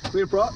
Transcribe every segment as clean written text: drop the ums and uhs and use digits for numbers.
Clear prop.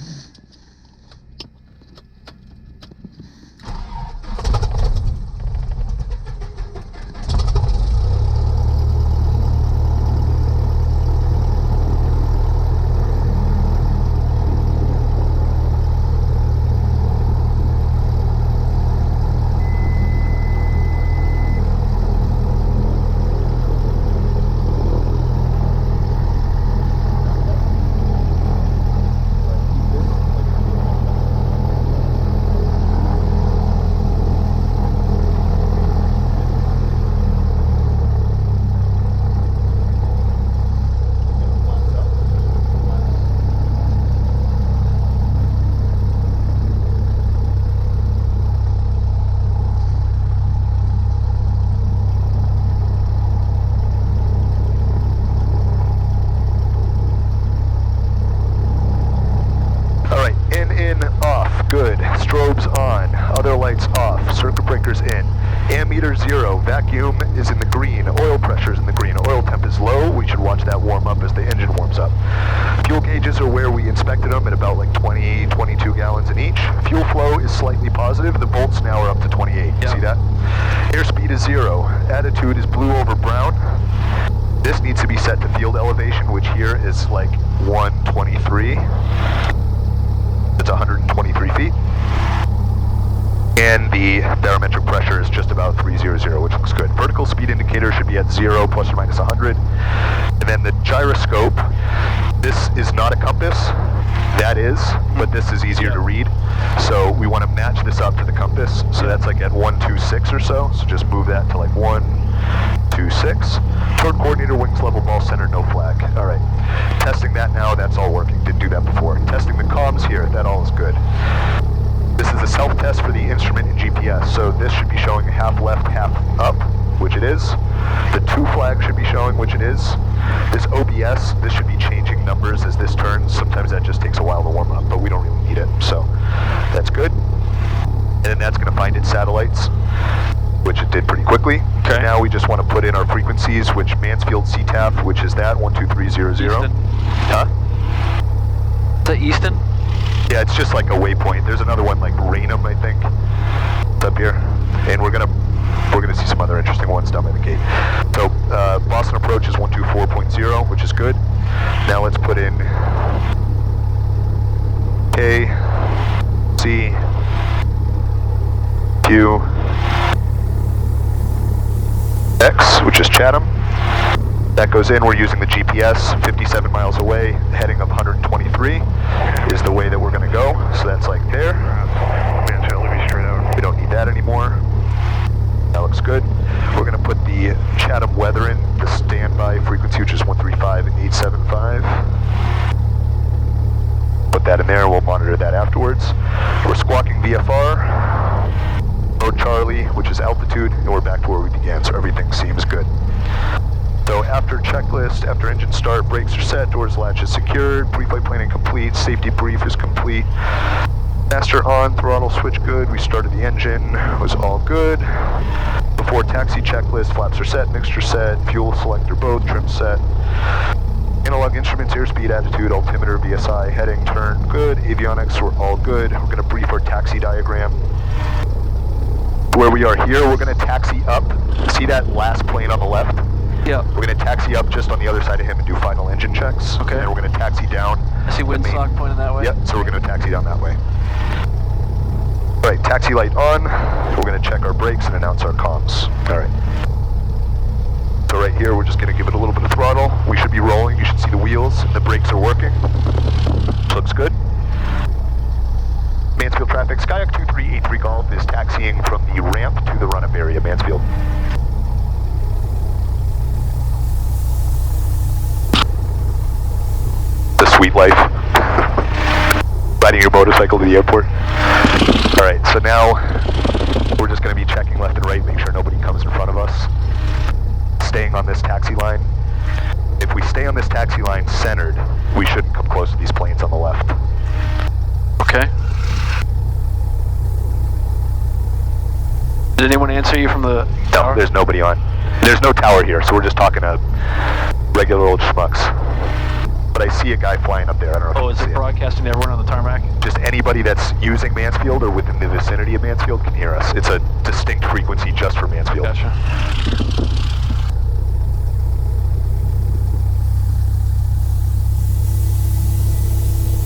Good. Strobes on. Other lights off. Circuit breakers in. Ammeter 0. Vacuum is in the green. Oil pressure is in the green. Oil temp is low. We should watch that warm up as the engine warms up. Fuel gauges are where we inspected them at about like 20, 22 gallons in each. Fuel flow is slightly positive. The volts now are up to 28. Yep. See that? Airspeed is 0. Attitude is blue over brown. This needs to be set to field elevation, which here is like 123. It's 123 feet. And the barometric pressure is just about 300, which looks good. Vertical speed indicator should be at 0 plus or minus 100. And then the gyroscope, this is not a compass. That is, but this is easier to read. So we want to match this up to the compass. So that's like at 126 or so. So just move that to like 126. Turn coordinator, wings level, ball center, no flag. All right. Testing that now, that's all working. Didn't do that before. Testing the comms here, that all is good. This is a self-test for the instrument and GPS. So this should be showing half left, half up, which it is. The 2 flag should be showing, which it is. This OBS, this should be changing numbers as this turns. Sometimes that just takes a while to warm up, but we don't really need it. So that's good. And then that's going to find its satellites, which it did pretty quickly. Okay. Now we just want to put in our frequencies, which Mansfield CTAF, which is that, 12300. Easton. Huh? Is that Easton? Yeah, it's just like a waypoint. There's another one like Raynham, I think. It's up here. And we're gonna see some other interesting ones down by the gate. So Boston approach is 124.0, which is good. Now let's put in K, C, Q, X, which is Chatham. That goes in, we're using the GPS, 57 miles away, heading of 123 is the way that we're going to go. So that's like there. We don't need that anymore. That looks good. We're going to put the Chatham weather in, the standby frequency, which is 135.875. Put that in there, we'll monitor that afterwards. We're squawking VFR, mode Charlie, which is altitude, and we're back to where we began, so everything seems good. So after checklist, after engine start, brakes are set, doors latches secured, pre-flight planning complete, safety brief is complete. Master on, throttle switch good, we started the engine, was all good. Before taxi checklist, flaps are set, mixture set, fuel selector both, trim set. Analog instruments, airspeed, attitude, altimeter, VSI, heading, turn, good. Avionics, we're all good. We're going to brief our taxi diagram. Where we are here, we're going to taxi up. See that last plane on the left? Yeah. We're going to taxi up just on the other side of him and do final engine checks. Okay. And we're going to taxi down. I see windsock pointing that way. Yep, so we're going to taxi down that way. All right, taxi light on. We're going to check our brakes and announce our comms. All right. So right here, we're just going to give it a little bit of throttle. We should be rolling. You should see the wheels. The brakes are working. Looks good. Mansfield traffic. Skyhawk 2383 Golf is taxiing from the ramp to the run-up area, Mansfield. The sweet life. Riding your motorcycle to the airport. All right, so now we're just going to be checking left and right, make sure nobody comes in front of us. Staying on this taxi line. If we stay on this taxi line centered, we shouldn't come close to these planes on the left. Okay. Did anyone answer you from the tower? No, there's nobody on. There's no tower here, so we're just talking to regular old schmucks. But I see a guy flying up there. I don't know if Oh, you is can it see broadcasting to everyone on the tarmac? Just anybody that's using Mansfield or within the vicinity of Mansfield can hear us. It's a distinct frequency just for Mansfield. Gotcha.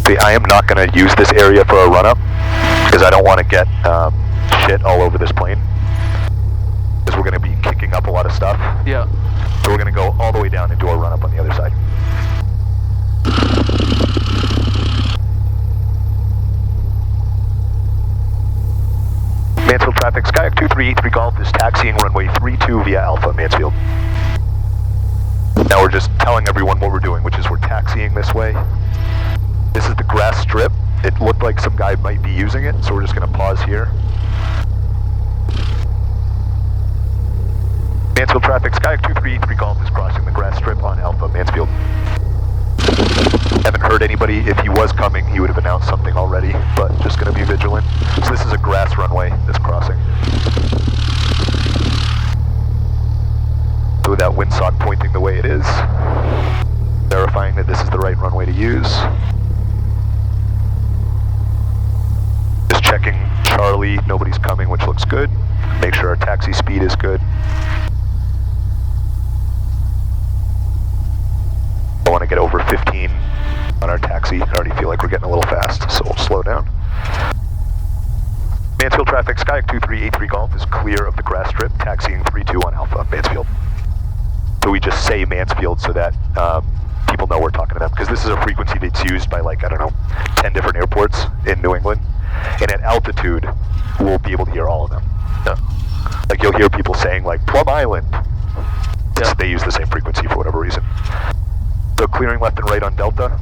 See, I am not going to use this area for a run-up because I don't want to get shit all over this plane. Because we're going to be kicking up a lot of stuff. Yeah. So we're going to go all the way down and do a run-up on the other side. Mansfield traffic, Skyek 2383 Golf is taxiing runway 32 via Alpha, Mansfield. Now we're just telling everyone what we're doing, which is we're taxiing this way. This is the grass strip. It looked like some guy might be using it, so we're just going to pause here. Mansfield traffic, Skyek 2383 Golf is crossing the grass strip on Alpha, Mansfield. Haven't heard anybody. If he was coming, he would have announced something already, but just going to be vigilant. So this is a grass runway that's crossing. So with that windsock pointing the way it is, verifying that this is the right runway to use. Just checking Charlie, nobody's coming, which looks good. Make sure our taxi speed is good. I want to get over 15 on our taxi. I already feel like we're getting a little fast, so we'll slow down. Mansfield traffic, Skyek 2383 Golf is clear of the grass strip, taxiing 32 on Alpha, Mansfield. So we just say Mansfield so that people know we're talking to them, because this is a frequency that's used by, like, I don't know, 10 different airports in New England. And at altitude, we'll be able to hear all of them. Yeah. Like, you'll hear people saying, like, Plum Island. Yeah. They use the same frequency for whatever reason. So clearing left and right on Delta.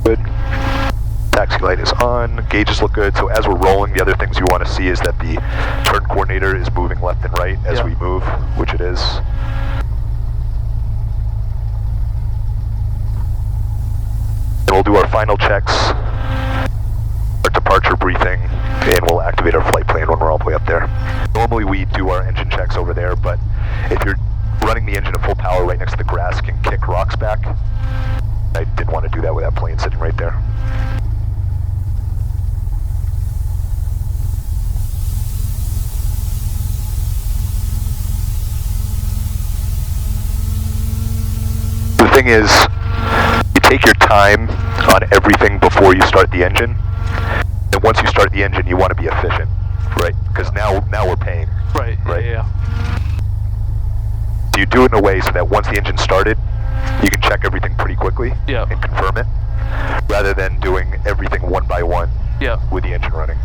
Good. Taxi light is on. Gauges look good. So as we're rolling, the other things you want to see is that the turn coordinator is moving left and right as we move, which it is. And we'll do our final checks, our departure briefing, and we'll activate our flight plan when we're all the way up there. Normally we do our engine checks over there, but if you're running the engine at full power right next to the grass, can kick rocks back. I didn't want to do that with that plane sitting right there. The thing is, you take your time on everything before you start the engine, and once you start the engine, you want to be efficient, right? Because now we're paying. Right. Yeah. You do it in a way so that once the engine's started, you can check everything pretty quickly and confirm it, rather than doing everything one by one with the engine running.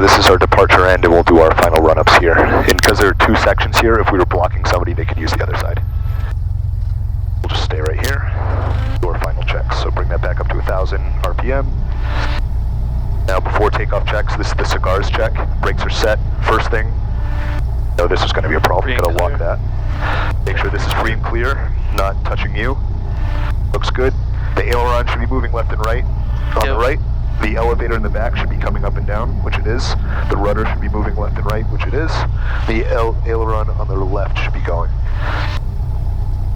This is our departure end, and we'll do our final run-ups here. And because there are two sections here, if we were blocking somebody, they could use the other side. We'll just stay right here, do our final checks. So bring that back up to 1,000 RPM. Now before takeoff checks, this is the CIGARS check. Brakes are set. First thing, no, this is going to be a problem. You've got to lock that. Make sure this is free and clear, not touching you. Looks good. The aileron should be moving left and right. On the right. The elevator in the back should be coming up and down, which it is. The rudder should be moving left and right, which it is. The aileron on the left should be going.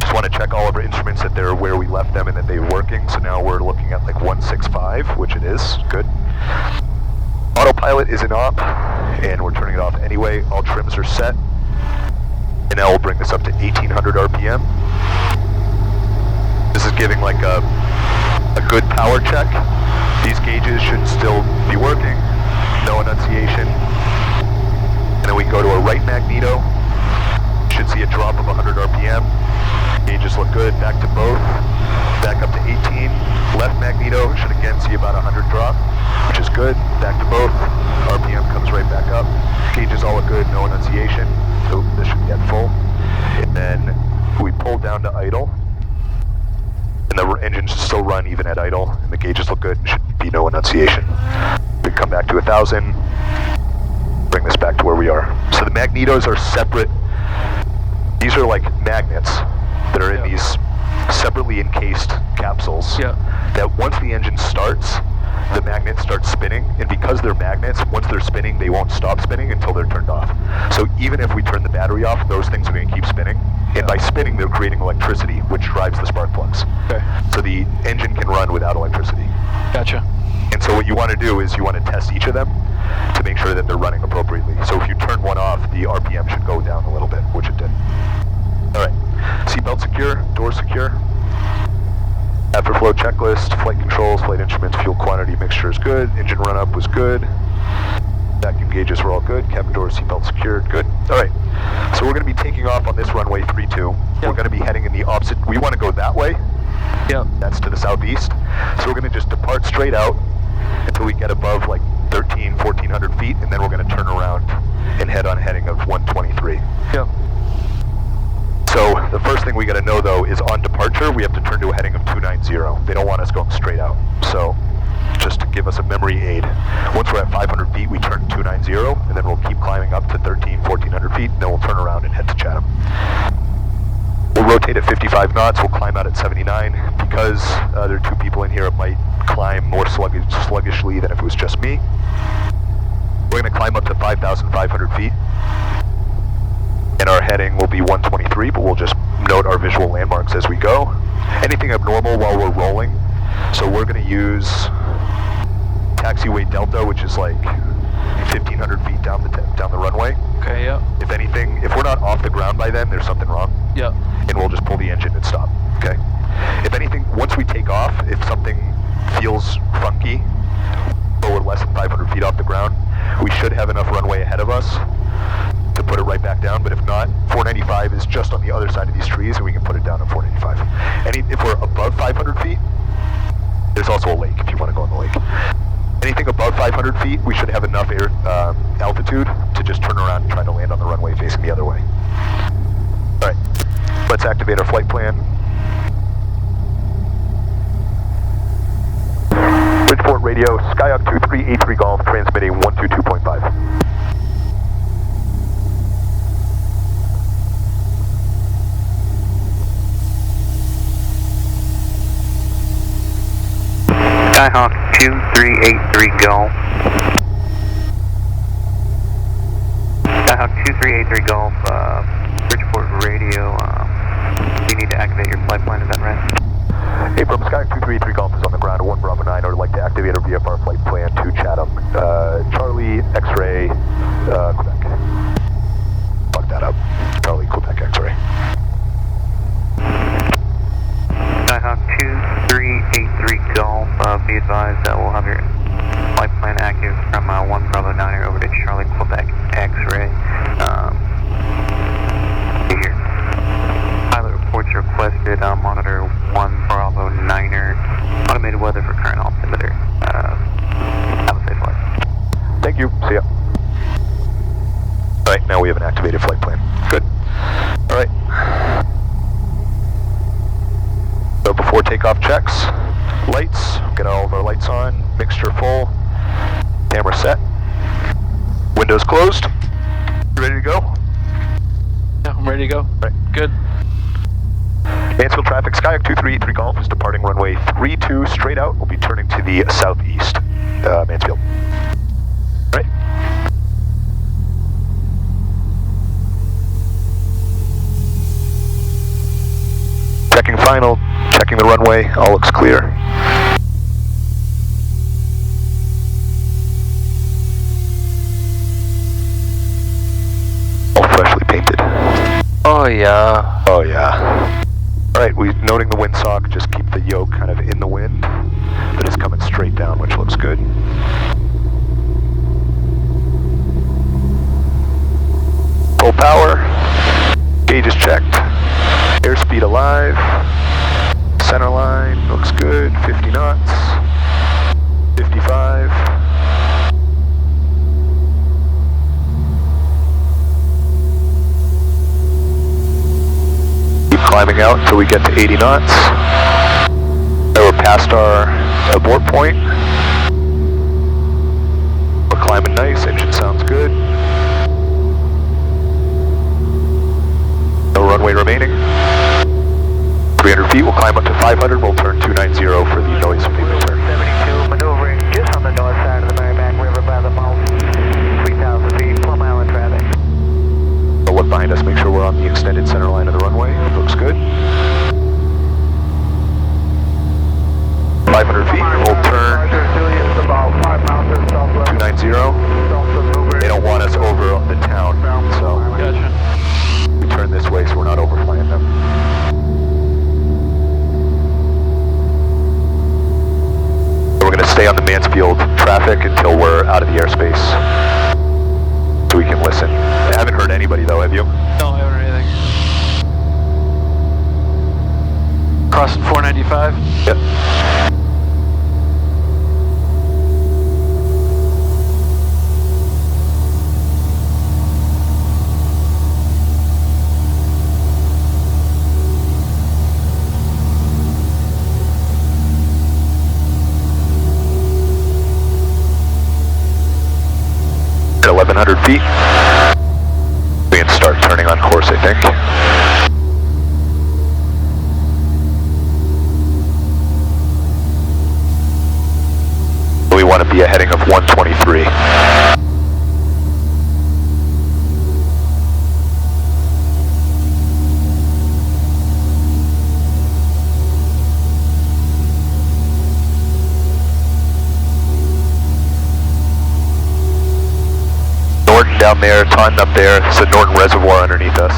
Just want to check all of our instruments that they're where we left them and that they're working. So now we're looking at like 165, which it is. Good. Autopilot is in op, and we're turning it off anyway. All trims are set. And now we'll bring this up to 1,800 RPM. This is giving like a good power check. These gauges should still be working, no enunciation. And then we go to a right magneto, should see a drop of 100 RPM. Gauges look good, back to both, back up to 18. Left magneto should again see about 100 drop, which is good, back to both. RPM comes right back up. Gauges all look good, no enunciation, so this should be at full. And then we pull down to idle. engines still run even at idle, and the gauges look good, should be no enunciation. We come back to 1,000, bring this back to where we are. So the magnetos are separate. These are like magnets that are in these separately encased capsules that once the engine starts, the magnet starts spinning, and because they're magnets, once they're spinning, they won't stop spinning until they're turned off. So even if we turn the battery off, those things are going to keep spinning, and by spinning, they're creating electricity, which drives the spark plugs. Okay. So the engine can run without electricity. Gotcha. And so what you want to do is you want to test each of them to make sure that they're running appropriately. So if you turn one off, the RPM should go down a little bit, which it did. All right, seatbelt secure, doors secure. Afterflow checklist, flight controls, flight instruments, fuel quantity mixture is good. Engine run-up was good. Vacuum gauges were all good. Cabin doors, seatbelt secured, good. All right, so we're going to be taking off on this runway 32. We're going to be heading in the opposite. We want to go that way. That's to the southeast. So we're going to just depart straight out until we get above like 1,400 feet, and then we're going to turn around and head on a heading of 123. So the first thing we got to know though is on departure we have to turn to a heading of 290. They don't want us going straight out. So just to give us a memory aid, once we're at 500 feet we turn to 290, and then we'll keep climbing up to 1,400 feet, and then we'll turn around and head to Chatham. We'll rotate at 55 knots, we'll climb out at 79. Because there are two people in here, it might climb more sluggishly than if it was just me. We're going to climb up to 5,500 feet. And our heading will be 123, but we'll just note our visual landmarks as we go. Anything abnormal while we're rolling, so we're going to use taxiway delta, which is like 1,500 feet down the runway. Okay, If anything, if we're not off the ground by then, there's something wrong. And we'll just pull the engine and stop, okay? If anything, once we take off, if something feels funky, or we're less than 500 feet off the ground, we should have enough runway ahead of us to put it right back down, but if not, 495 is just on the other side of these trees, and we can put it down at 495. If we're above 500 feet, there's also a lake if you want to go on the lake. Anything above 500 feet, we should have enough air altitude to just turn around and try to land on the runway facing the other way. All right, let's activate our flight plan. Bridgeport radio, Skyhawk 2383 Golf, transmitting 122.5. Skyhawk 2383 Golf. Skyhawk 2383 Golf, Bridgeport radio, you need to activate your flight plan, is that right? Hey, from Skyhawk 2383 Golf is on the ground at 1 Bravo 9. I would like to activate our VFR flight plan to Chatham. Charlie, X-ray, Quebec. Fuck that up. Charlie, Quebec, X-ray. Skyhawk 2383 Golf, be advised that we'll have your flight plan active from 1 Bravo 9 over to Charlie, Quebec, X-ray. Here. Pilot reports requested, monitor 1 Bravo 9er, automated weather for current altimeter. Have a safe flight. Thank you, see ya. Alright, now we have an activated flight plan. Good. Alright. So before takeoff checks, lights, get all of our lights on, mixture full, camera set, windows closed. You ready to go? Yeah, I'm ready to go. Right. Good. Mansfield traffic, Skyhawk 2383 Golf is departing runway 32 straight out. We'll be turning to the southeast, Mansfield. Right. Checking final, checking the runway, all looks clear. All freshly painted. Oh yeah. Oh yeah. Alright, we noting the windsock, just keep the yoke kind of in the wind, but it's coming straight down, which looks good. Full power, gauge is checked, airspeed alive, center line looks good, 50 knots, 55. Keep climbing out until we get to 80 knots. abort point. We're climbing nice, engine sounds good. No runway remaining. 300 feet, we'll climb up to 500, we'll turn 290 for the noise abatement turn. 72, maneuvering just on the north side of the Merrimack River by the mouth. 3,000 feet, Plum Island traffic. We'll look behind us, make sure we're on the extended center line of the runway. Looks good. 500 feet, we'll turn 290. They don't want us over the town, so Gotcha. we turn this way so we're not overflying them. We're going to stay on the Mansfield traffic until we're out of the airspace, so we can listen. I haven't heard anybody though, have you? No, I haven't heard anything. Crossing 495. Yep. At 1,100 feet, we can start turning on course, I think. We want to be a heading of 123. Norton down there, Taunton up there. It's the Norton Reservoir underneath us.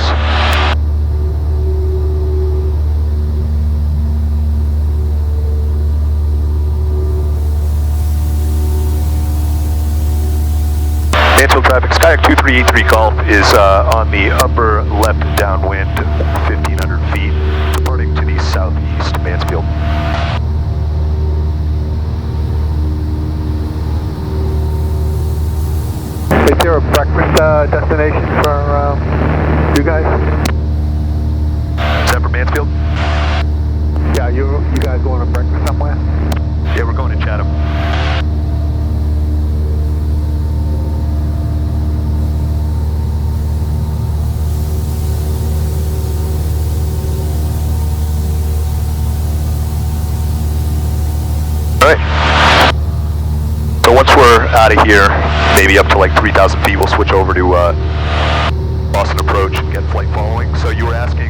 Mansfield traffic, Skyek 2383 Golf is on the upper left downwind, 1,500 feet, departing to the southeast, Mansfield. Is there a breakfast destination for you guys? Is that for Mansfield? Yeah, you guys going to breakfast somewhere? Yeah, we're going to Chatham. Alright. So once we're out of here, maybe up to like 3,000 feet, we'll switch over to Boston Approach and get flight following. So you were asking,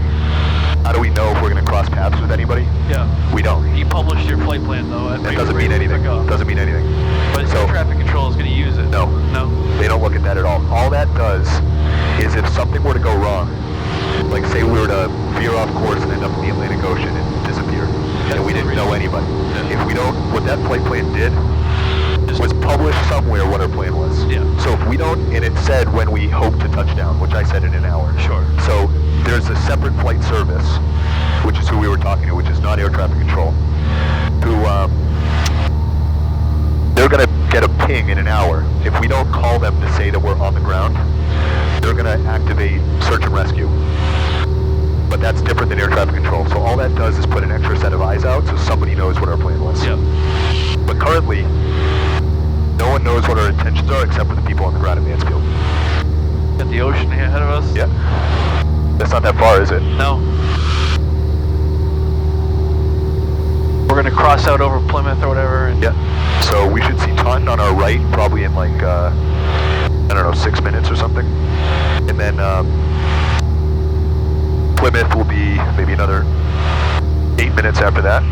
how do we know if we're going to cross paths with anybody? Yeah. We don't. You published your flight plan though. That doesn't mean anything. Doesn't mean anything. But So- air traffic control is going to use it. No. No? They don't look at that at all. All that does is if something were to go wrong, like say we were to veer off course and end up in the Atlantic Ocean and disappear, and we didn't know anybody. If we don't, what that flight plan did was publish somewhere what our plan was. Yeah. So if we don't, and it said when we hope to touch down, which I said in an hour. Sure. So there's a separate flight service, which is who we were talking to, which is not air traffic control, who they're going to get a ping in an hour. If we don't call them to say that we're on the ground, they're going to activate search and rescue. But that's different than air traffic control. So all that does is put an extra set of eyes out so somebody knows what our plan was. Yep. But currently, no one knows what our intentions are except for the people on the ground at Mansfield. Got the ocean ahead of us? Yeah. That's not that far, is it? No. We're going to cross out over Plymouth or whatever. And Yeah. So we should see Taunton on our right probably in like, I don't know, 6 minutes or something. And then Plymouth will be maybe another 8 minutes after that.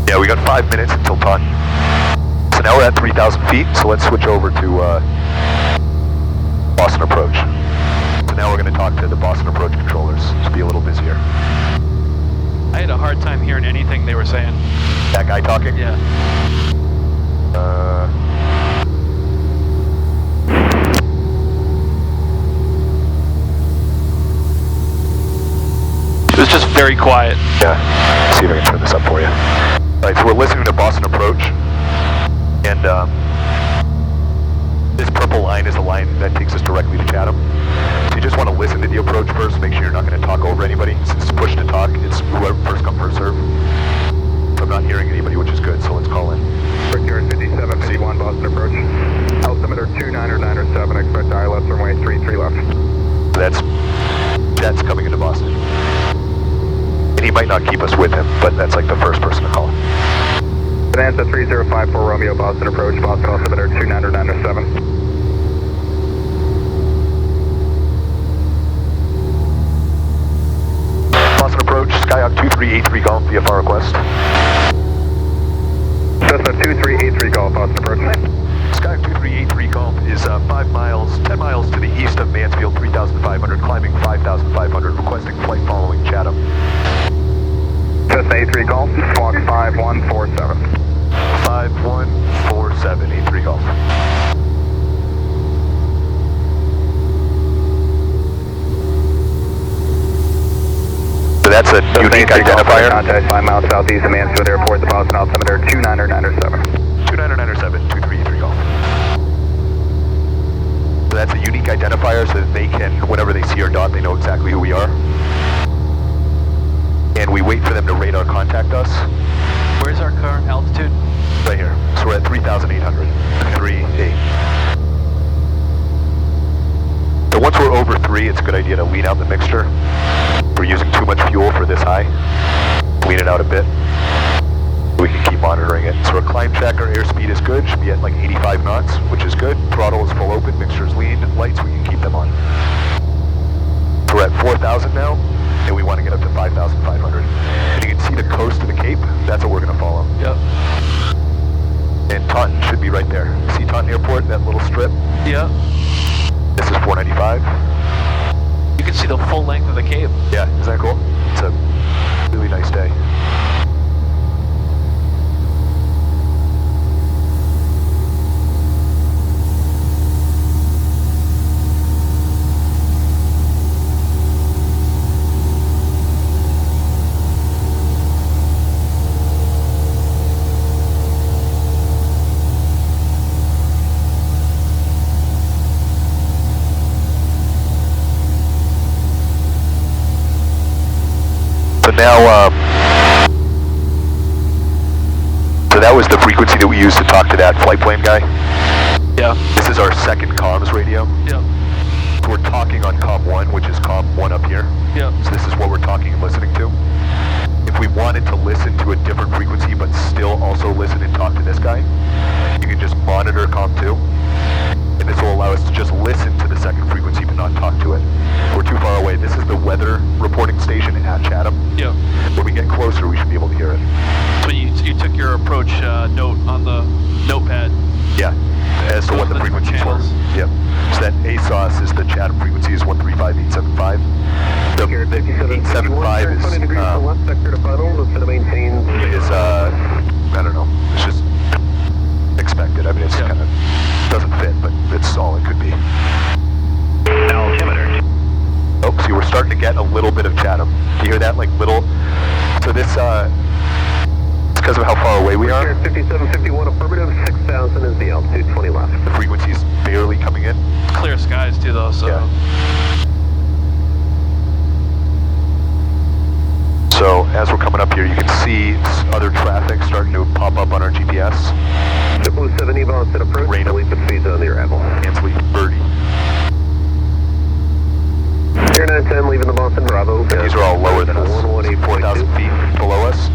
Yeah, we got 5 minutes until Taunton. So now we're at 3,000 feet, so let's switch over to Boston Approach. So now we're going to talk to the Boston Approach controllers to be a little busier. I had a hard time hearing anything they were saying. That guy talking? Yeah. It was just very quiet. Yeah, let's see if I can turn this up for you. Alright, so we're listening to Boston Approach, and this purple line is the line that takes us directly to Chatham. So you just want to listen to the approach first, make sure you're not going to talk over anybody. Since it's push to talk, it's Boston. And he might not keep us with him, but that's like the first person to call. Bonanza 3054 Romeo, Boston approach, Boston altimeter 29907. Boston approach, Skyhawk 2383 Golf, VFR request. Cessna 2383 Golf, Boston approach. Skyhawk 2383 Golf is 10 miles to the east of Mansfield, 3,500, climbing 5,500, requesting flight following Chatham. Cessna 83 Golf, Squawk 5147. 5147, 83 Golf. So that's a unique identifier. Contact 5 miles southeast of Mansfield Airport, the Boston altimeter 29907. 29907, 233 Golf. So that's a unique identifier so that they can, whenever they see our dot, they know exactly who we are. And we wait for them to radar contact us. Where's our current altitude? Right here. So we're at 3,800. 3-8. So once we're over 3, it's a good idea to lean out the mixture. We're using too much fuel for this high. Lean it out a bit. We can keep monitoring it. So our climb check, our airspeed is good. Should be at like 85 knots, which is good. Throttle is full open, mixture is lean. Lights, we can keep them on. So we're at 4,000 now, and we want to get up to 5,500. And you can see the coast of the Cape. That's what we're going to follow. Yep. And Taunton should be right there. See Taunton Airport, that little strip? Yeah. This is 495. You can see the full length of the Cape. Yeah, isn't that cool? It's a really nice day. So that was the frequency that we used to talk to that flight plan guy. Yeah. This is our second comms radio. Yep. So we're talking on comm 1, which is comm 1 up here. Yep. So this is what we're talking and listening to. If we wanted to listen to a different frequency but still also listen and talk to this guy, you can just monitor comm 2. And this will allow us to just listen to the second frequency but not talk to it. We're too far away. This is the weather reporting station at Chatham. Yep. When we get closer, we should be able to hear it. So you took your approach note on the notepad. Yeah, as to what the frequencies were. Yep. So that ASOS is the Chatham frequency is 135.875. The 875 is I don't know. It's just expected. I mean, it's kind of doesn't fit, but it's all it could be. Altimeter. Oh, see, we're starting to get a little bit of Chatham. Do you hear that? Like little. So this, it's because of how far away we are. 5751 affirmative, 6,000 is the altitude, 20 left. The frequency's barely coming in. Clear skies too, though. So. Yeah. So as we're coming up here, you can see other traffic starting to pop up on our GPS. Blue 7 Evo set approach. Rain Leap and speeds on the arrival. Cancel birdie. Air 910 leaving the Boston Bravo. And these are all lower than us. 4,000 feet below us.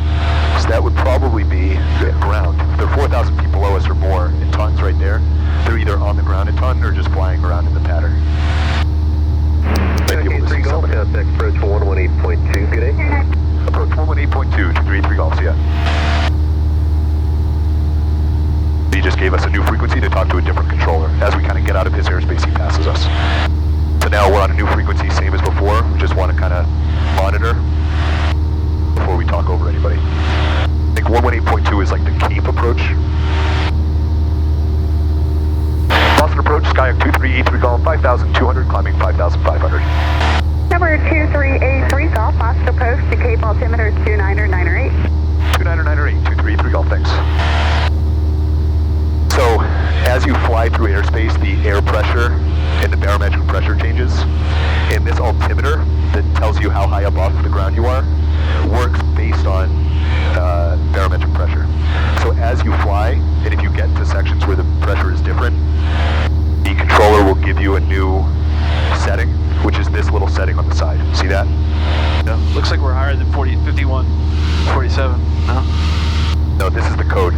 So that would probably be the ground. If they're 4,000 feet below us or more, and Taunton's right there, they're either on the ground at Taunton or just flying around in the pattern. Might be able to see somebody. Contact approach 118.2. Good day. Approach 118.2, 233 Golf, yeah. He just gave us a new frequency to talk to a different controller. As we kind of get out of his airspace, he passes us. So now we're on a new frequency, same as before. We just want to kind of monitor before we talk over anybody. I think 118.2 is like the Cape approach. Boston approach, Skyhawk 2383 Golf, 5,200, climbing 5,500. Number 2383 Golf, Boston approach to Cape altimeter 29908. 29908, 233 Golf, thanks. So, as you fly through airspace, the air pressure and the barometric pressure changes. And this altimeter that tells you how high up off the ground you are works based on barometric pressure. So as you fly, and if you get to sections where the pressure is different, the controller will give you a new setting, which is this little setting on the side. See that? Looks like we're higher than 51, 47. No? No, this is the code.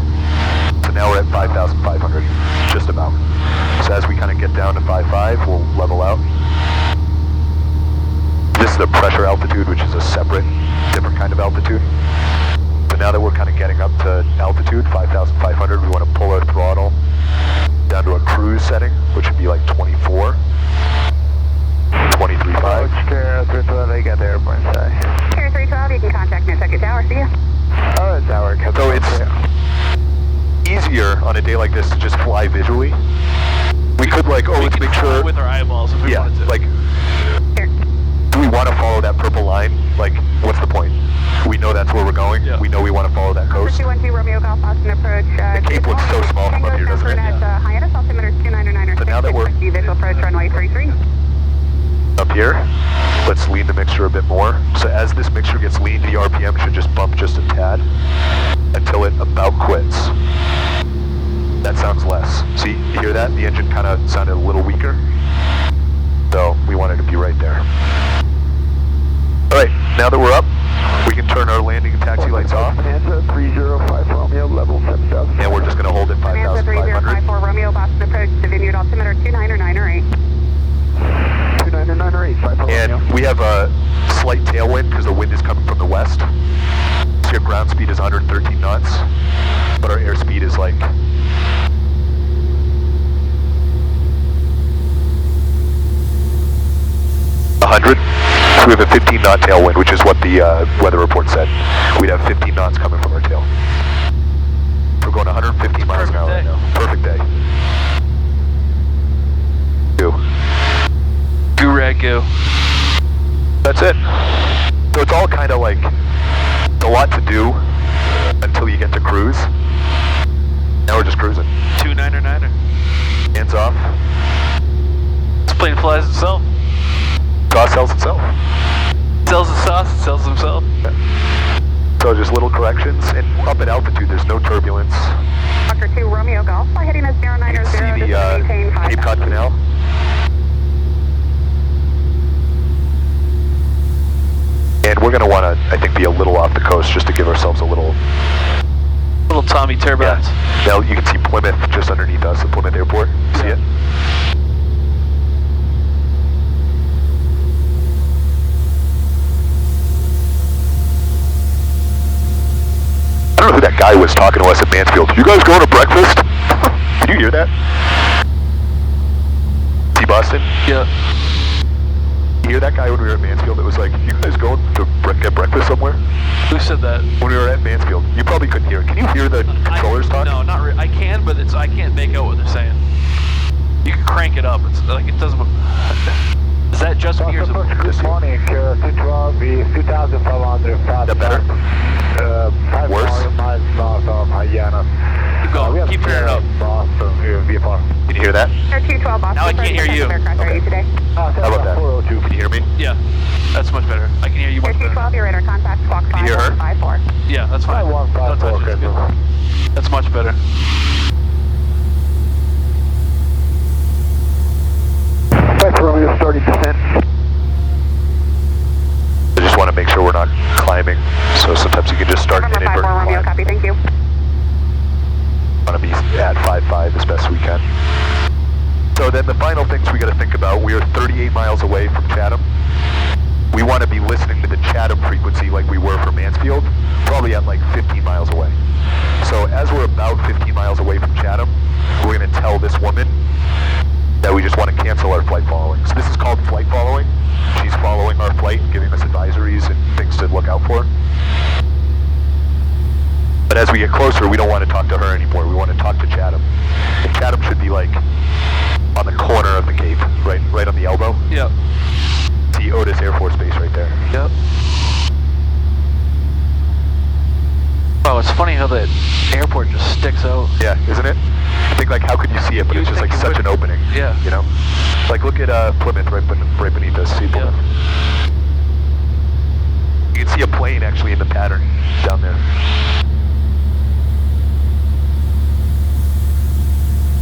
So now we're at 5,500, just about. So as we kind of get down to 5.5, we'll level out. This is the pressure altitude, which is a separate, different kind of altitude. So now that we're kind of getting up to altitude, 5,500, we want to pull our throttle down to a cruise setting, which would be like 24, 23.5. Carrier 312, they got the airborne side. Carrier 312, you can contact Nantucket Tower, see ya. Oh, the tower. So it's easier on a day like this to just fly visually. We could like, oh, let's make sure. With our eyeballs if we Yeah, wanted to. like, do we want to follow that purple line? Like, what's the point? We know that's where we're going. Yeah. We know we want to follow that coast. 212 Romeo Golf Austin approach. The Cape looks so small from up here, doesn't it? At hiatus, altimeter 299. So now that we're visual approach runway 33. up here, let's lean the mixture a bit more. So as this mixture gets leaned, the RPM should just bump just a tad until it about quits. That sounds less. See, you hear that? The engine kind of sounded a little weaker. So we want it to be right there. All right, now that we're up, we can turn our landing and taxi lights off. Bonanza 305 Romeo, level 7,000. And we're just going to hold at Bonanza 5,500. 3054 Romeo Boston approach to Vineyard altimeter 29908. 29908, 5 Romeo. And we have a slight tailwind because the wind is coming from the west. So your ground speed is 113 knots, but our airspeed is like 100. So we have a 15 knot tailwind, which is what the weather report said. We'd have 15 knots coming from our tail. We're going 115 miles an hour right now. Perfect day. Goo rag go. That's it. So it's all kind of like, it's a lot to do until you get to cruise. Now we're just cruising. 299er. Hands off. This plane flies itself. Sauce sells itself. Sells the sauce, it sells himself. So just little corrections. And up at altitude, there's no turbulence. Doctor 2 Romeo Golf, fly heading as You 090. can see the Cape Cod Canal. And we're going to want to, I think, be a little off the coast just to give ourselves a little... Little Tommy turbines. Yeah. Now you can see Plymouth just underneath us at Plymouth Airport. See it? I don't know who that guy was talking to us at Mansfield. You guys going to breakfast? Did you hear that? See Boston? Yeah. You hear that guy when we were at Mansfield that was like, you guys going to get breakfast somewhere? Who said that? When we were at Mansfield. You probably couldn't hear it. Can you hear the controllers talk? No, not really. I can, but I can't make out what they're saying. You can crank it up. It's like it doesn't. Is that just me or is it? Good morning, Carrier 212, is 2,500. That better? Worse? Miles north of Hyannis. Keep going. Keep turning it up. Boston, VFR. Can you hear that? Air 212 Boston. Now I can't hear you. Aircraft, are you today? How about that? 402. Can you hear me? Yeah, that's much better. I can hear you Air much better. 212, your radar contact, Squawk Can you hear her? 5154. Yeah, that's fine. 5154, Don't touch it. It's okay. good. That's much better. West Romeo, 30%. I just want to make sure we're not climbing. So sometimes you can just start November an 54 invert Romeo, climb. copy, thank you. Want to be at 5.5 as best we can. So then the final things we got to think about, we are 38 miles away from Chatham. We want to be listening to the Chatham frequency like we were for Mansfield, probably at like 15 miles away. So as we're about 15 miles away from Chatham, we're going to tell this woman that we just want to cancel our flight following. So this is called flight following. She's following our flight and giving us advisories and things to look out for. But as we get closer, we don't want to talk to her anymore. We want to talk to Chatham. And Chatham should be like on the corner of the Cape, right on the elbow. Yep. See Otis Air Force Base right there. Yep. Oh, it's funny how that airport just sticks out. Yeah, isn't it? I think like how could you see it, but You'd it's just think like you such would. an opening. Yeah. You know? Like look at Plymouth right beneath us. See Plymouth. Yeah. You can see a plane actually in the pattern down there.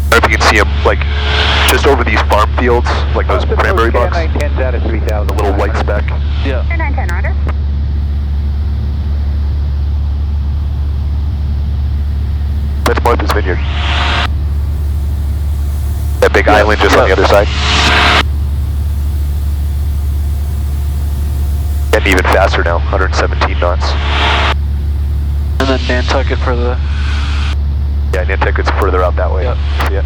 I don't know if you can see them like just over these farm fields, like those cranberry bogs. K910 out of 3,000. The little white speck. Yeah. Air 910, roger. That's Martha's Vineyard. That big island just on the other side. Getting even faster now, 117 knots. And then Nantucket for the... Yeah, Nantucket's further out that way. Yep. See it?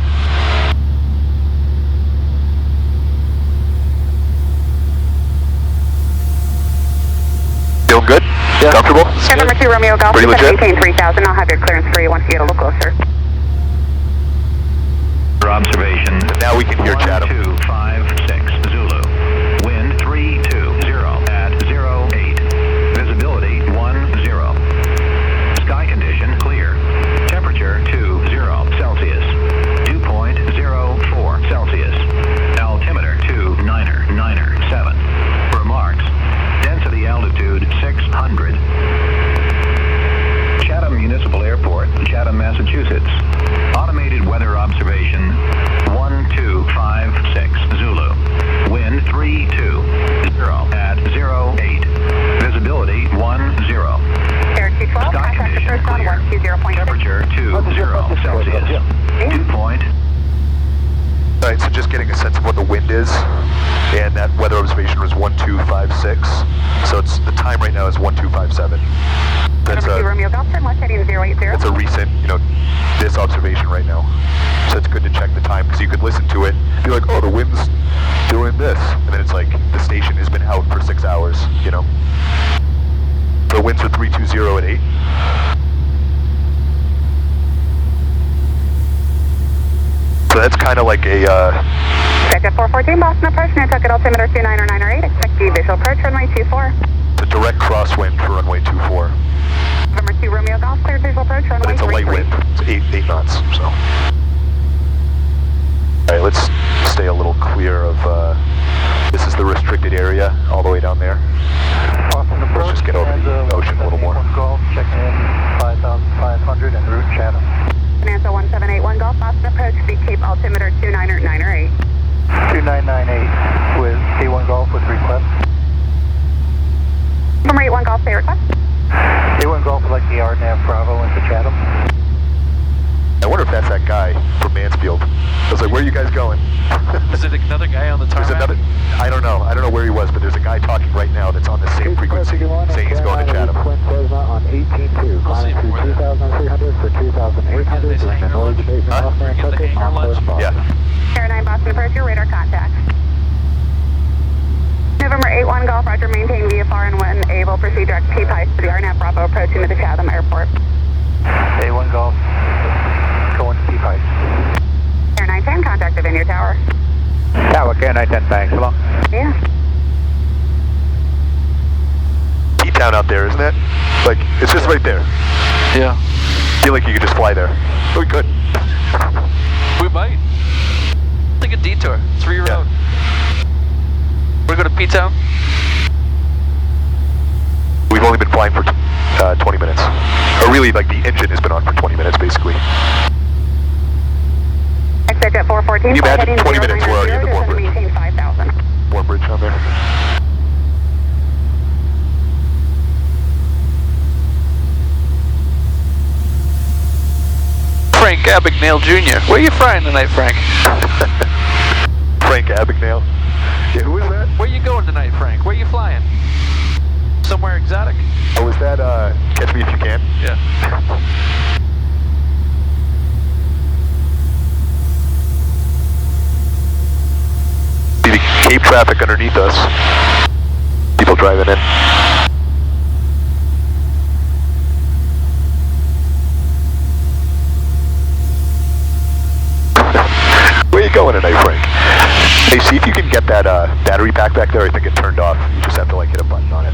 Feeling good? Yeah. Comfortable? Air number 2 Romeo Golf, Pretty legit? maintain 3000. I'll have your clearance for you once you get a little closer. For observation. Now we can hear Chatham. 1256 Zulu. Wind 320 at 08. Visibility 10. Sky condition clear. Temperature 20 Celsius. Dew point 04 Celsius. Altimeter 297. Remarks. Density altitude 600. Chatham Municipal Airport, Chatham, Massachusetts. Automated weather observation 1256 Zulu. Wind 320 at 08. Visibility 10. Air 212, Sky contact the condition first on clear. 120.6. Temperature 20 Celsius. Dew point. Alright, so just getting a sense of what the wind is, and that weather observation was 1256, so it's the time right now is 1257. That's Number 2 Romeo Golf, turn left heading 080. It's a recent, this observation right now. So it's good to check the time, because you could listen to it, be like, oh, the wind's doing this, and then it's like, the station has been out for 6 hours, The winds are 320 at 8. So that's kind of like a, Second 414, Boston approach, Nantucket altimeter 29908. Expect the visual approach, runway 24. it's a direct crosswind for runway 24. Number 2 Romeo Golf, clear visual approach, But runway it's a light 33. wind. It's 8 knots, so. Alright, let's stay a little clear of, this is the restricted area, all the way down there. Boston approach. Let's just get over the ocean a little more. Golf, checking in 5,500 en route Chatham. NASA 1781 Golf, Boston approach, speed Cape altimeter 29908. 2998 with A1 Golf with request. Number 81 Golf, say request. A1 Golf would like the RNAV Bravo into Chatham. I wonder if that's that guy from Mansfield. I was like, where are you guys going? Is it another guy on the tarmac? There's another, I don't know where he was, but there's a guy talking right now that's on the same frequency, saying he's going to Chatham. Twin Cessna on 18.2, climbing see through more 2,300 for 2,800, Is during the noise abatement Huh? off Get the Nantucket hangar on lunch? course Boston. Yeah. Air 9 Boston approach, your radar contact. November 81 Golf, Roger, maintain VFR and when able, proceed direct P-Pipe to the RNAV Bravo approach into the Chatham Airport. A1 Golf, going to P-Pipe. Air 910, contact the Vineyard Tower. Tower, K910, thanks. So long. Yeah. T-Town out there, isn't it? Like, it's just right there. Yeah. I feel like you could just fly there. Oh, we could. We might. Take a detour. 3 road. We go to P-Town? We've only been flying for 20 minutes. Or really, like, the engine has been on for 20 minutes, basically. Exit at 414. Can you imagine 20 minutes, we're already in the More Bridge. Maintain 5,000. More bridge on there. Frank Abagnale Jr. Where are you flying tonight, Frank? Frank Abagnale. Yeah, who is that? Where you going tonight, Frank? Where you flying? Somewhere exotic? Oh, is that, Catch Me If You Can? Yeah. See the Cape traffic underneath us. People driving in. Where you going tonight, Frank? Hey, see if you can get that battery pack back there. I think it turned off. You just have to like hit a button on it.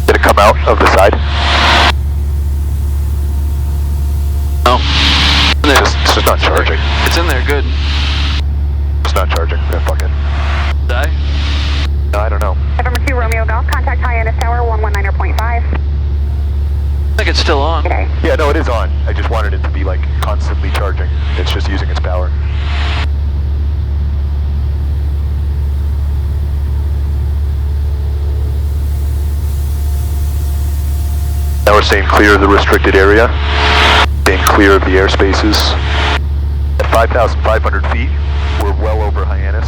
Did it come out of the side? No. It's just not charging. It's in there, good. It's not charging. Yeah, fuck it. Die? No, I don't know. November 2 Romeo Golf, contact Hyannis Tower 119.5. I think it's still on. Okay. Yeah, no, it is on. I just wanted it to be like constantly charging. It's just using its power. staying clear of the restricted area, staying clear of the airspaces. At 5,500 feet, we're well over Hyannis.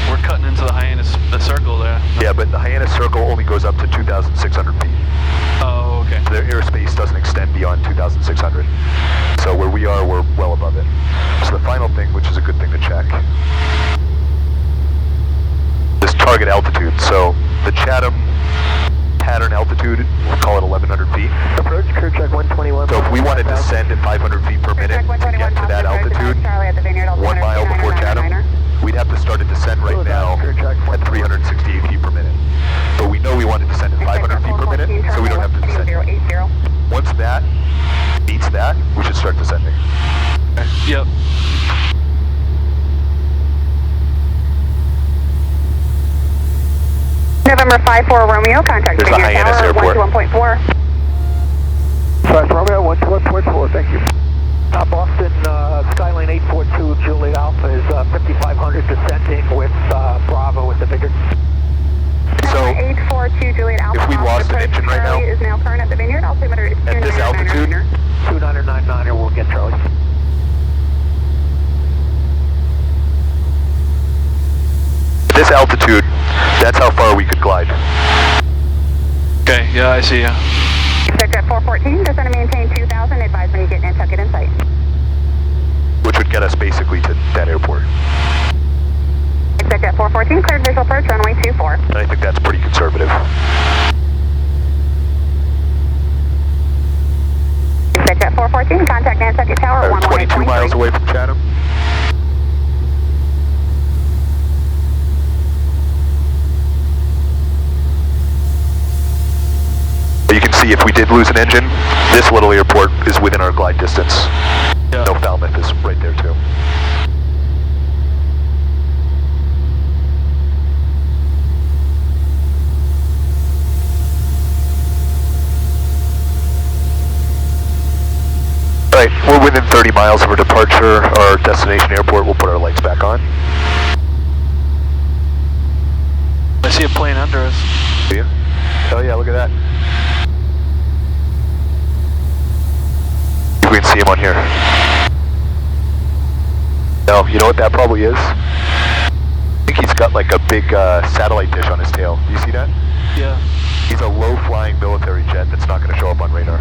We're cutting into the Hyannis, the circle there. Yeah, but the Hyannis circle only goes up to 2,600 feet. Oh, okay. Their airspace doesn't extend beyond 2,600. So where we are, we're well above it. So the final thing, which is a good thing to check, is target altitude. So the Chatham pattern altitude, we'll call it 1,100 feet. Approach, crew check 121. So if we want to descend at 500 feet per minute to get to that altitude, 1 mile before Chatham, we'd have to start a descent right now at 368 feet per minute. But we know we want to descend at 500 feet per minute, so we don't have to descend. Once that beats that, we should start descending. Yep. November 54 Romeo, contact There's a Vineyard Hyannis Tower, Airport. 121.4. 5 Romeo, 121.4, thank you. Boston, Skyline 842, Juliet Alpha is 5,500 descending with Bravo with the bigger. So 842 Juliet Alpha. if we lost an engine right now, is now current at the Vineyard. Altimeter is at this altitude, 2999er, we'll get Charlie. at this altitude, that's how far we could glide. Okay, yeah, I see you. Expect at 414, descend and maintain 2000. Advise when you get Nantucket in sight. Which would get us basically to that airport. Expect at 414, cleared visual approach, runway 24. And I think that's pretty conservative. Expect at 414, contact Nantucket Tower, 22 miles away from Chatham. You can see if we did lose an engine, this little airport is within our glide distance. Yeah. No, Falmouth is right there too. Alright, we're within 30 miles of our departure, our destination airport. We'll put our lights back on. I see a plane under us. See ya? Oh yeah, look at that. We can see him on here. No, you know what that probably is? I think he's got like a big satellite dish on his tail. Do you see that? Yeah. He's a low-flying military jet that's not going to show up on radar.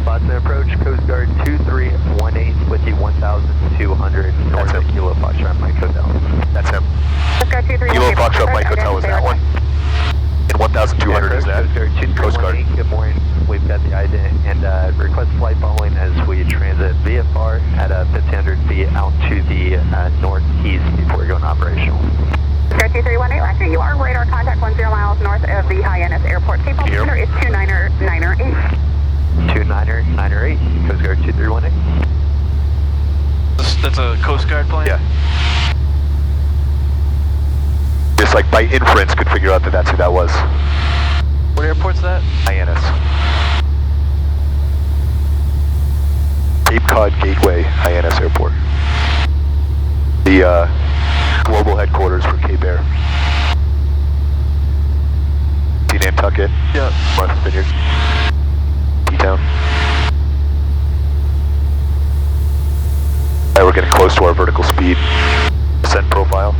Boston approach, Coast Guard 2318 with you 1,200 north of Kilo Foxtrot Mike Hotel. That's him. Let's go 23. Kilo Foxtrot Mike Hotel is that one. And 1,200 is that. Coast Guard. Good morning. We've got the ident and request flight following as we transit VFR at 1,500 feet out to the northeast before we go into operational. Go 2318, Roger. You are radar contact 10 miles north of the Hyannis Airport. Cape altimeter is 29908. 29908, Coast Guard 2318. That's a Coast Guard plane? Yeah. Just like by inference could figure out that that's who that was. What airport's that? Hyannis. Cape Cod Gateway, Hyannis Airport. The global headquarters for Cape Air. See Nantucket? Yeah. Martha's Vineyard. T-Town. Alright, we're getting close to our vertical speed descent profile.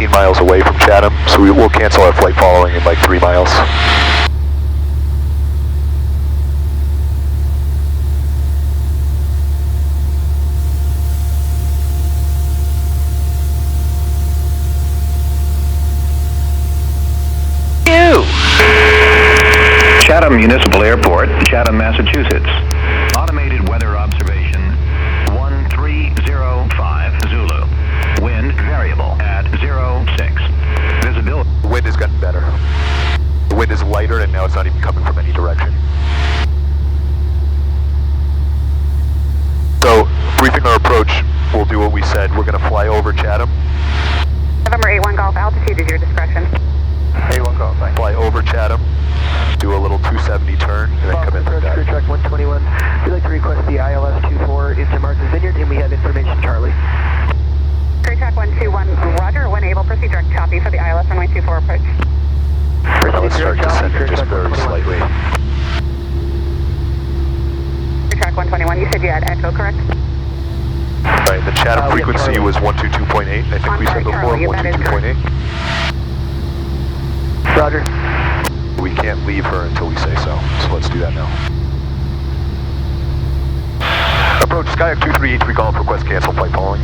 Miles away from Chatham, so we will cancel our flight following in like 3 miles. Chatham Municipal Airport, Chatham, Massachusetts. Automated weather observation 1305 Zulu. Wind variable at 06. Visibility. The wind has gotten better. The wind is lighter and now it's not even coming from any direction. So, briefing our approach, we'll do what we said. We're going to fly over Chatham. November 81 Golf, altitude is your discretion. 81 Golf, thanks. Fly over Chatham. do a little 270 turn, and then come in like that. Crew track 121. We'd like to request the ILS 24 into Martha's Vineyard, and we have information, Charlie. Crew track 121, roger. When able, proceed direct copy for the ILS runway 24 approach. Now let's start descending just very slightly. Crew track 121, you said you had echo, correct? Right, the Chatham frequency was 122.8. I think we said before, 122.8. Roger. We can't leave her until we say so let's do that now. Approach Skyhawk 2383, golf, request cancel, flight following.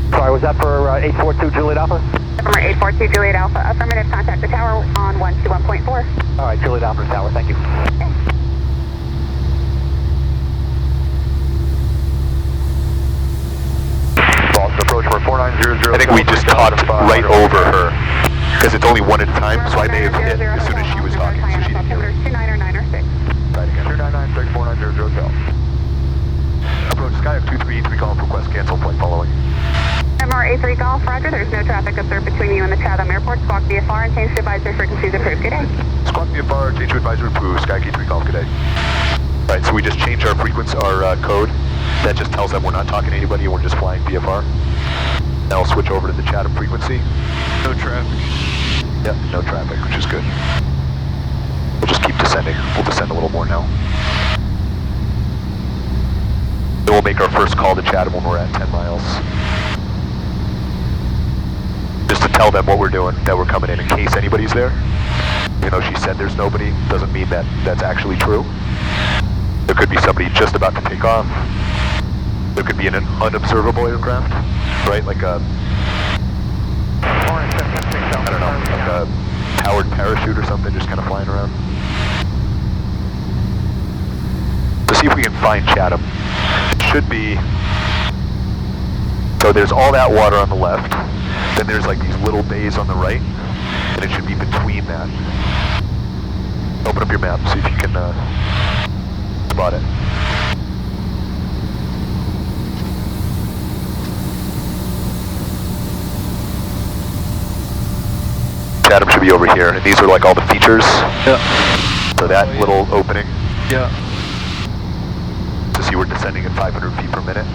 Sorry, was that for 842 Juliet Alpha? Number 842 Juliet Alpha, affirmative, contact the tower on 121.4. All right, Juliet Alpha tower, thank you. Okay. Boston approach for 4900. I think we just talked right over her, because it's only one at a time, so I may have hit as soon as she was talking, so she didn't hear it. 29906. Right again. 299-4900. Approach Skyhawk 2383, golf, request cancel, flight following. MR83 Golf, roger. There's no traffic observed between you and the Chatham Airport. Squawk VFR and change to advisory frequencies approved. Good day. Squawk VFR, change to advisory approved, Skyhawk 83 golf, good day. Right, so we just changed our frequency, our code. That just tells them we're not talking to anybody and we're just flying VFR. Now I'll switch over to the Chatham frequency. No traffic. Yep, no traffic, which is good. We'll just keep descending. We'll descend a little more now. Then we'll make our first call to Chatham when we're at 10 miles. Just to tell them what we're doing, that we're coming in case anybody's there. You know, she said there's nobody, doesn't mean that that's actually true. There could be somebody just about to take off. There could be an unobservable aircraft, right? Like a, I don't know, like a powered parachute or something just kind of flying around. Let's see if we can find Chatham. It should be, so there's all that water on the left, then there's like these little bays on the right, and it should be between that. Open up your map, see if you can spot it. Chatham should be over here, and these are like all the features. Yeah. So that little opening. Yeah. To see we're descending at 500 feet per minute.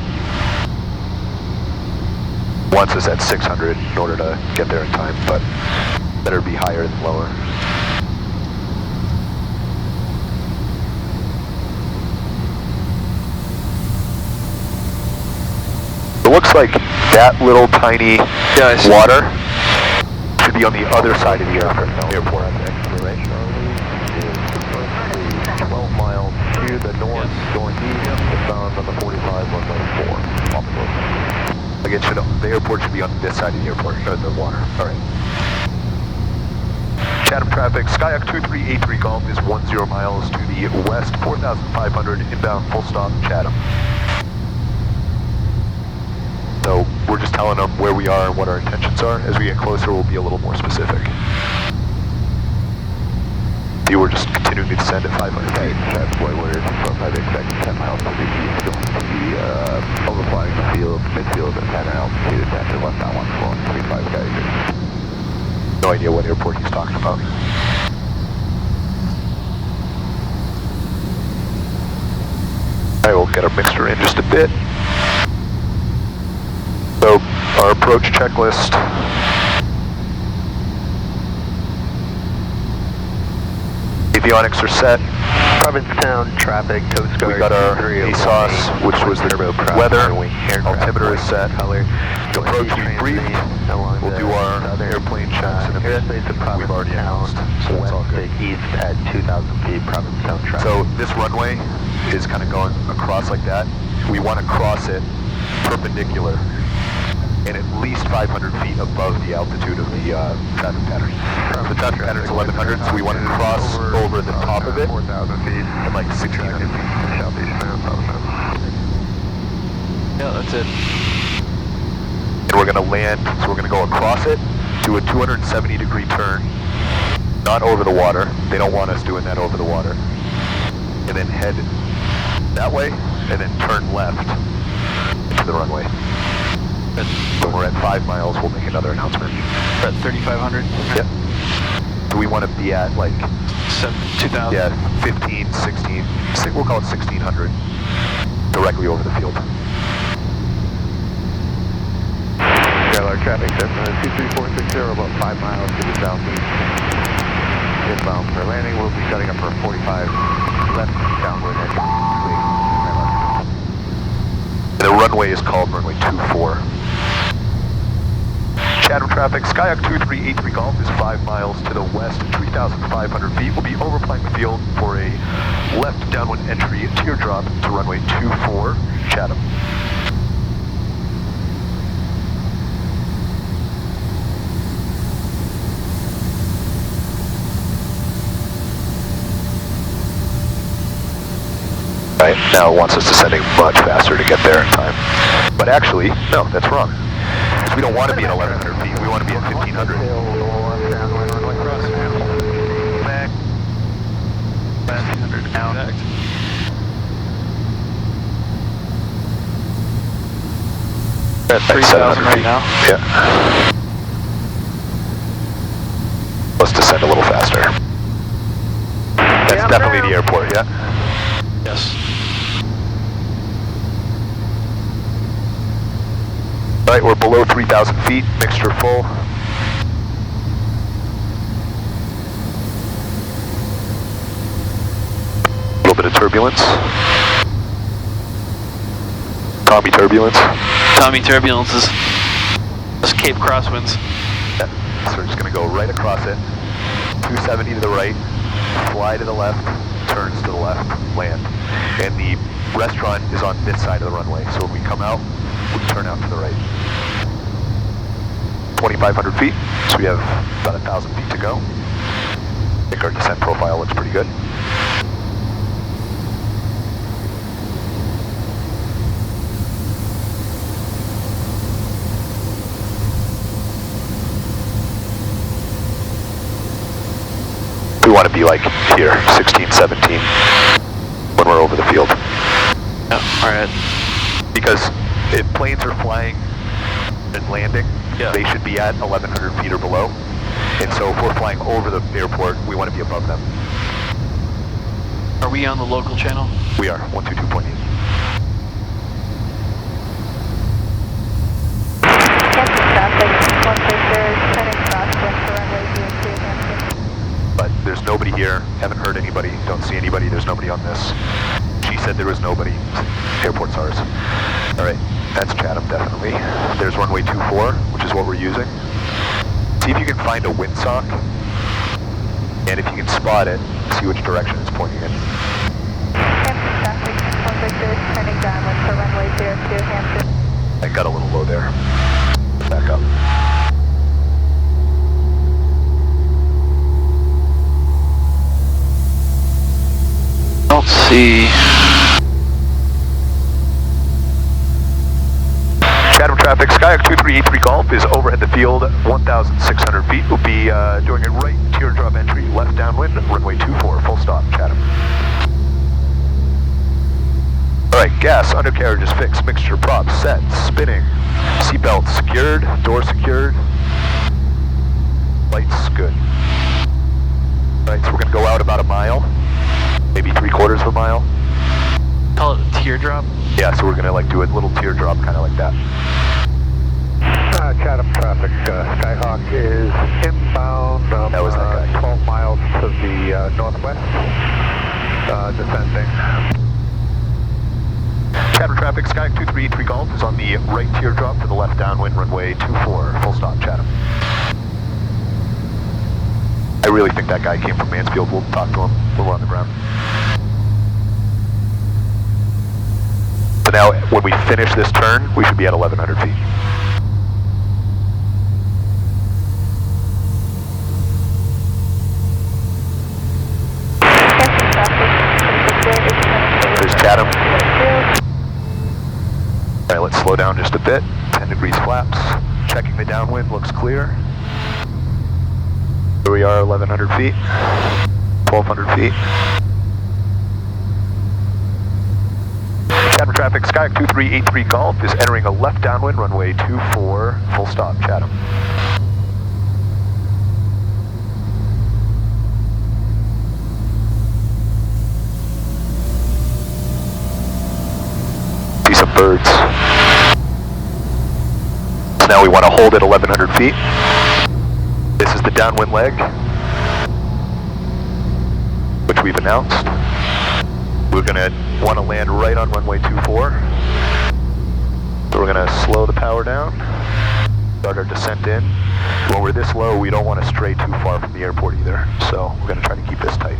Once is at 600 in order to get there in time, but better be higher than lower. It looks like that little tiny water should be on the other side of the airport. 12 miles to the north, going east, bound on the 45-114. Like the airport should be on this side of the airport, the water. All right. Chatham traffic, Skyhawk 2383 Golf is 10 miles to the west, 4,500 inbound, full stop, Chatham. So we're just telling them where we are and what our intentions are. As we get closer, we'll be a little more specific. See, we're just continuing to descend at 500 feet. That's why we're I'd expect 10 miles to the east, going to be overflying the field, midfield at 10 altitude, and to westbound 145 gauges. No idea what airport he's talking about. Alright, we'll get our mixture in just a bit. So, our approach checklist. Avionics are set. Provincetown traffic, Coast Guard. We got our ASOS, which was the weather. Altimeter is set. Approach debriefed. We'll do our airplane checks in a bit. We've already announced, so that's all good. East at 2,000 feet, Provincetown traffic. So this runway is kind of going across like that. We want to cross it perpendicular and at least 500 feet above the altitude of the traffic pattern. The traffic pattern is 1,100, so we want to cross over the top of it 4,000 feet at like 1,600 feet. southeast bound. Yeah, that's it. And we're going to land, so we're going to go across it, do a 270-degree turn, not over the water. They don't want us doing that over the water. And then head that way, and then turn left into the runway. When we're at 5 miles, we'll make another announcement. At 3,500? Yep. So we want to be at like 2,000. Yeah, 15, 16, we'll call it 1600, directly over the field. Our traffic estimate is 23460, about 5 miles to the southeast. Inbound for landing, we'll be setting up for a 45 left downward entry. The runway is called runway 24. Chatham traffic, Skyhawk 2383 Golf is 5 miles to the west, 3,500 feet. We'll be overflying the field for a left downwind entry teardrop to runway 24, Chatham. Right, now it wants us descending much faster to get there in time. But actually, no, that's wrong. Because we don't want to be at 1,100 feet, we want to be at 1,500. Back. 1,500 down. At 3,000 right now. Yeah. Let's descend a little faster. That's definitely the airport, yeah? Yes. Alright, we're below 3,000 feet, mixture full. A little bit of turbulence. Tommy turbulence. Tommy turbulence is Cape crosswinds. Yeah. So we're just going to go right across it. 270 to the right, fly to the left, turns to the left, land. And the restaurant is on this side of the runway. So when we come out, we turn out to the right. 2,500 feet, so we have about 1,000 feet to go. I think our descent profile looks pretty good. We want to be like here, 16, 17, when we're over the field. Yeah, alright. Because if planes are flying and landing, yeah, they should be at 1,100 feet or below. And so if we're flying over the airport, we want to be above them. Are we on the local channel? We are, 122.8. But there's nobody here, haven't heard anybody, don't see anybody, there's nobody on this. She said there was nobody. Airport's ours. Alright, that's Chatham definitely. There's runway 24, which is what we're using. See if you can find a windsock, and if you can spot it, see which direction it's pointing in. Hampton traffic, 160, turning downwind for runway 02, Hampton. I got a little low there. Back up. Don't see. Chatham traffic, Skyhawk 2383 Golf is overhead the field, 1,600 feet. We'll be doing a right teardrop entry, left downwind, runway 24, full stop, Chatham. Alright, gas, undercarriage is fixed, mixture props set, spinning, seatbelt secured, door secured, lights good. Alright, so we're going to go out about a mile, maybe 3/4 of a mile. Call it a teardrop? Yeah, so we're going to like do a little teardrop, kind of like that. Chatham traffic, Skyhawk is inbound, That was that guy. 12 miles to the northwest, descending. Chatham traffic, Skyhawk 2383 Golf is on the right teardrop to the left downwind, runway 24, full stop, Chatham. I really think that guy came from Mansfield. We'll talk to him when we're on the ground. So now, when we finish this turn, we should be at 1,100 feet. There's Chatham. Alright, let's slow down just a bit. 10 degrees flaps. Checking the downwind, looks clear. Here we are, 1,100 feet. 1,200 feet. Chatham traffic, Skyhawk 2383 Golf is entering a left downwind, runway 24, full stop, Chatham. some birds. So now we want to hold at 1,100 feet. This is the downwind leg, which we've announced. We're going to want to land right on runway 24. So we're going to slow the power down, start our descent in. When we're this low, we don't want to stray too far from the airport either, so we're going to try to keep this tight.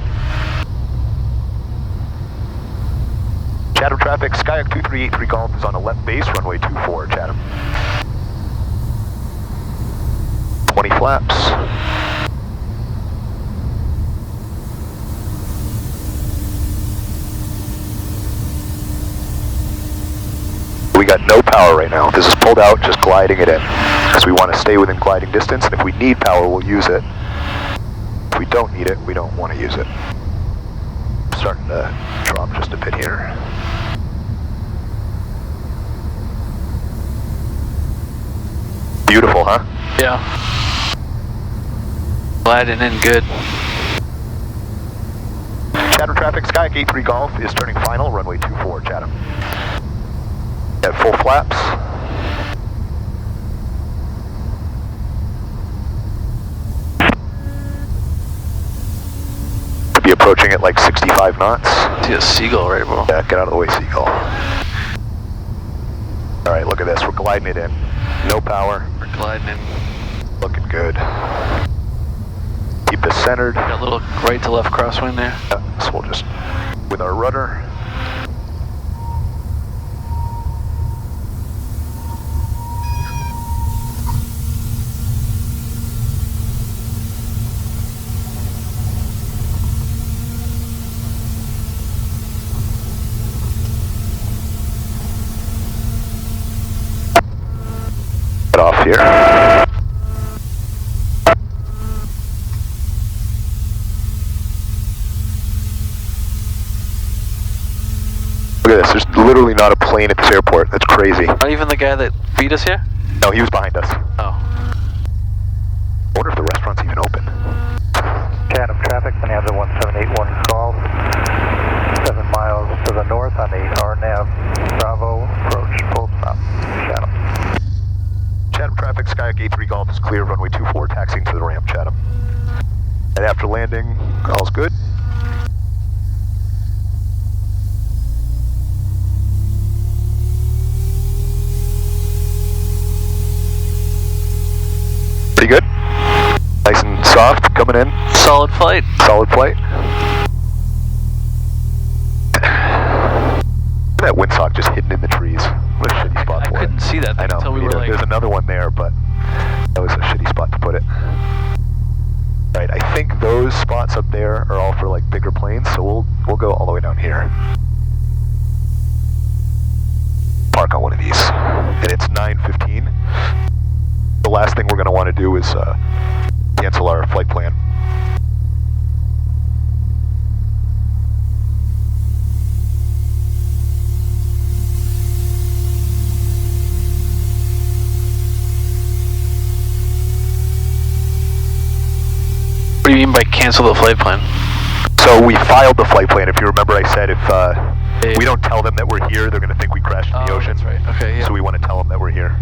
Chatham traffic, Skyhawk 2383 Golf is on the left base, runway 24, Chatham. 20 flaps. We got no power right now. This is pulled out, just gliding it in. Because we want to stay within gliding distance, and if we need power, we'll use it. If we don't need it, we don't want to use it. Starting to drop just a bit here. Beautiful, huh? Yeah. Gliding in good. Chatham traffic, Skyhawk 83 Golf is turning final, runway 24, Chatham. At full flaps. Could be approaching at like 65 knots. See a seagull right above. Yeah, get out of the way, seagull. Alright, look at this, we're gliding it in. No power. We're gliding in. Looking good. Keep this centered. Got a little right to left crosswind there. Yeah, so we'll just, with our rudder. Get off here. Look at this, there's literally not a plane at this airport. That's crazy. Not even the guy that beat us here? No, he was behind us. Oh. I wonder if the restaurant's even open. Chatham traffic, Bonanza 1781 Golf, 7 miles to the north on the RNAV Bravo approach, full stop, Chatham. Chatham traffic, Skyhawk 83 Golf is clear, runway 24, taxiing to the ramp, Chatham. And after landing, all's good. Pretty good. Nice and soft, coming in. Solid flight. Solid flight. That windsock just hidden in the trees. What a shitty spot for it. I couldn't see that I know. until we were like... There's another one there, but that was a shitty spot to put it. Right, I think those spots up there are all for like bigger planes, so we'll go all the way down here. Park on one of these, and it's 9:15. The last thing we're going to want to do is cancel our flight plan. What do you mean by cancel the flight plan? So we filed the flight plan. If you remember, I said if we don't tell them that we're here, they're going to think we crashed in the ocean. That's right. Okay, yeah. So we want to tell them that we're here.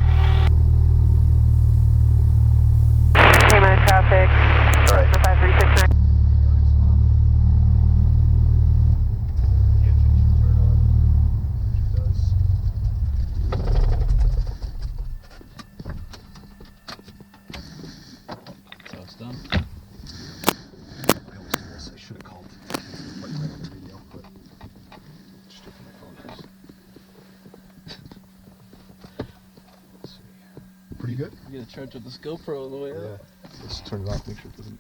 Cayman traffic. All right. 5369. So it's done. I should have called like right on the radio, but just taking my phone. Let's see. Pretty good? I'm gonna charge up this GoPro on the way out. Let's turn it off, make sure it doesn't